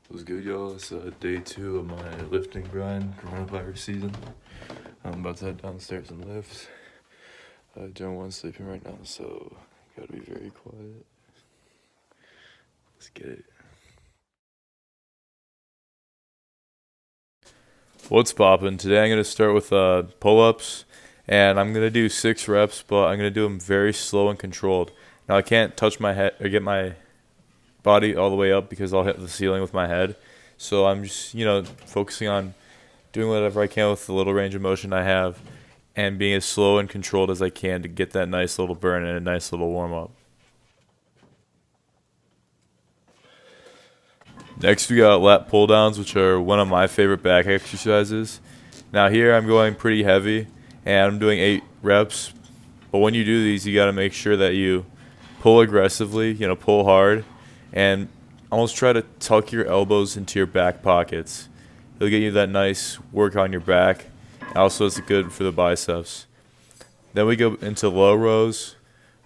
What's good, y'all? It's day 2 of my lifting grind, coronavirus season. I'm about to head downstairs and lift. Everyone's sleeping right now, so gotta be very quiet. Let's get it. What's poppin'? Today I'm gonna start with pull-ups, and I'm gonna do 6 reps, but I'm gonna do them very slow and controlled. Now I can't touch my head or get my body all the way up because I'll hit the ceiling with my head. So I'm just, focusing on doing whatever I can with the little range of motion I have and being as slow and controlled as I can to get that nice little burn and a nice little warm up. Next, we got lat pull downs, which are one of my favorite back exercises. Now, here I'm going pretty heavy and I'm doing 8 reps. But when you do these, you got to make sure that you pull aggressively, pull hard, and almost try to tuck your elbows into your back pockets. It'll get you that nice work on your back. Also, it's good for the biceps. Then we go into low rows.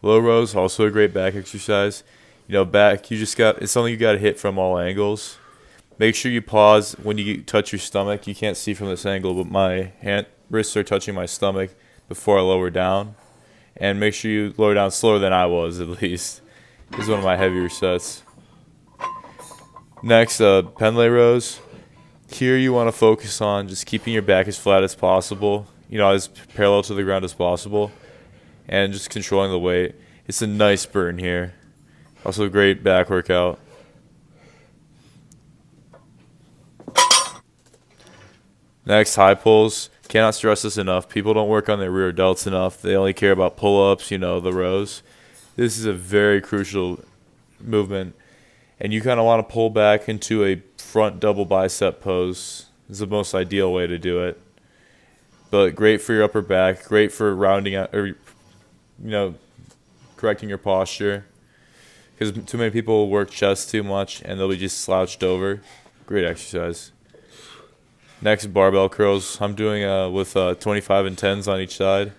Low rows, also a great back exercise. Back, it's something you got to hit from all angles. Make sure you pause when you touch your stomach. You can't see from this angle, but my wrists are touching my stomach before I lower down. And make sure you lower down slower than I was, at least. This is one of my heavier sets. Next, Pendlay rows. Here you want to focus on just keeping your back as flat as possible, as parallel to the ground as possible, and just controlling the weight. It's a nice burn here. Also a great back workout. Next, high pulls. Cannot stress this enough. People don't work on their rear delts enough. They only care about pull-ups, the rows. This is a very crucial movement. And you kind of want to pull back into a front double bicep pose. This is the most ideal way to do it. But great for your upper back, great for rounding out, or, correcting your posture. Because too many people work chest too much and they'll be just slouched over. Great exercise. Next, barbell curls. I'm doing with 25 and 10s on each side.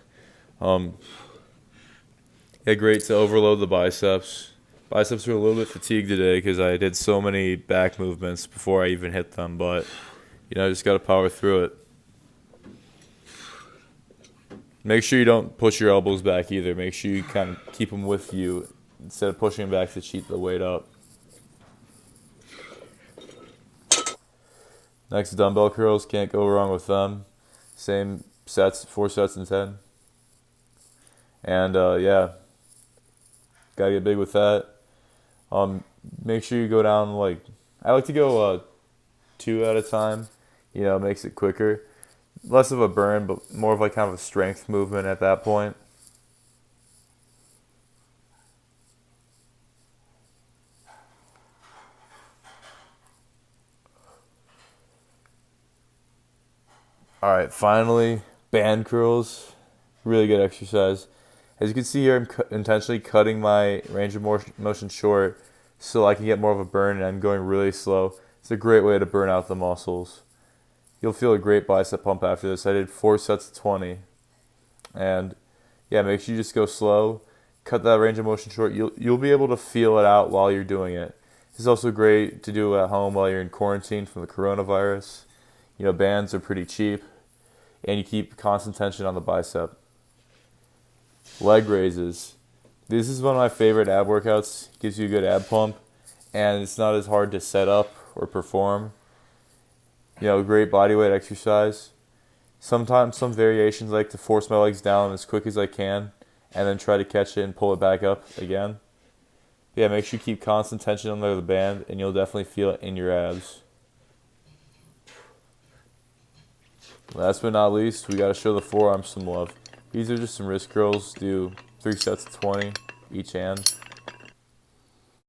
Great to overload the biceps. Biceps are a little bit fatigued today because I did so many back movements before I even hit them, but I just got to power through it. Make sure you don't push your elbows back either. Make sure you kind of keep them with you instead of pushing them back to cheat the weight up. Next, dumbbell curls. Can't go wrong with them. Same sets, 4 sets and 10. And gotta get big with that. Make sure you go down I like to go 2 at a time. Makes it quicker. Less of a burn, but more of kind of a strength movement at that point. All right, finally, band curls. Really good exercise. As you can see here, I'm intentionally cutting my range of motion short so I can get more of a burn, and I'm going really slow. It's a great way to burn out the muscles. You'll feel a great bicep pump after this. I did 4 sets of 20. And make sure you just go slow. Cut that range of motion short. You'll be able to feel it out while you're doing it. This is also great to do at home while you're in quarantine from the coronavirus. Bands are pretty cheap, and you keep constant tension on the bicep. Leg raises. This is one of my favorite ab workouts. It gives you a good ab pump, and it's not as hard to set up or perform. Great body weight exercise. Sometimes some variations I like to force my legs down as quick as I can and then try to catch it and pull it back up again. Make sure you keep constant tension under the band, and you'll definitely feel it in your abs. Last but not least, we got to show the forearms some love. These are just some wrist curls. Do 3 sets of 20 each hand.